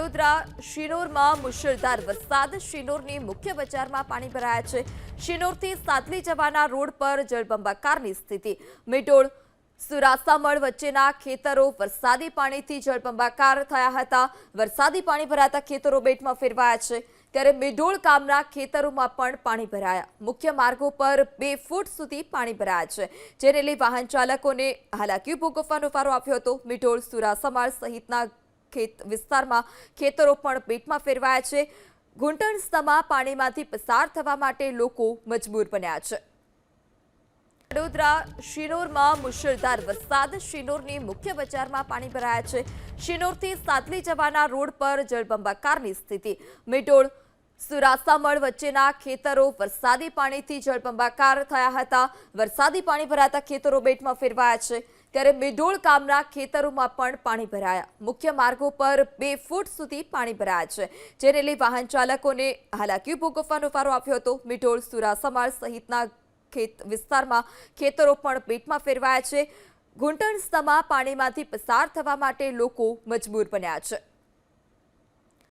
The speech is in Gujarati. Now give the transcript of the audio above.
વડોદરા શિનોરમાં મુશળધાર વરસાદ શિનોરની મુખ્ય બજારમાં પાણી ભરાયા છે। શિનોરથી સાતલી જવાના રોડ પર જળબંબાકારની સ્થિતિ। મેટોડ સુરાસામળ વચ્ચેના ખેતરો વરસાદી પાણીથી જળબંબાકાર થયા હતા। વરસાદી પાણી ભરાતા ખેતરો બેટમાં ફેરવાયા છે, ત્યારે મેઢોળ ગામના ખેતરોમાં પણ પાણી ભરાયા। મુખ્ય માર્ગો પર 2 ફૂટ સુધી પાણી ભરાયા છે, જેને લઈ વાહન ચાલકોને હાલાકી ભોગવવાનો વારો આવ્યો હતો। મેઢોળ સુરાસામળ સહિતના ખેત વિસ્તારમાં ખેતરો પણ બેટમાં ફેરવાયા છે। ઘૂંટણસમાં પાણીમાંથી પસાર થવા માટે લોકો મજબૂર બન્યા છે। વડોદરા શિનોરમાં મુશળધાર વરસાદ શિનોરની મુખ્ય બજારમાં પાણી ભરાયા છે। શિનોરથી સાતલી જવાના રોડ પર જળબંબાકારની સ્થિતિ। મેટોડ સુરાસામળ વચ્ચેના ખેતરો વરસાદી પાણીથી જળબંબાકાર થયા હતા। વરસાદી પાણી ભરાતા ખેતરો બેટમાં ફેરવાયા છે, ત્યારે મેઢોળ ગામના ખેતરોમાં પણ પાણી ભરાયા। મુખ્ય માર્ગો પર 2 ફૂટ સુધી પાણી ભરાયા છે, જેને લઈ વાહન ચાલકોને હાલાકી ભોગવવાનો વારો આવ્યો હતો। મેઢોળ સુરાસામળ સહિતના ખેત વિસ્તારમાં ખેતરો પણ બેટમાં ફેરવાયા છે। ઘૂંટણસમાં પાણીમાંથી પસાર થવા માટે લોકો મજબૂર બન્યા છે।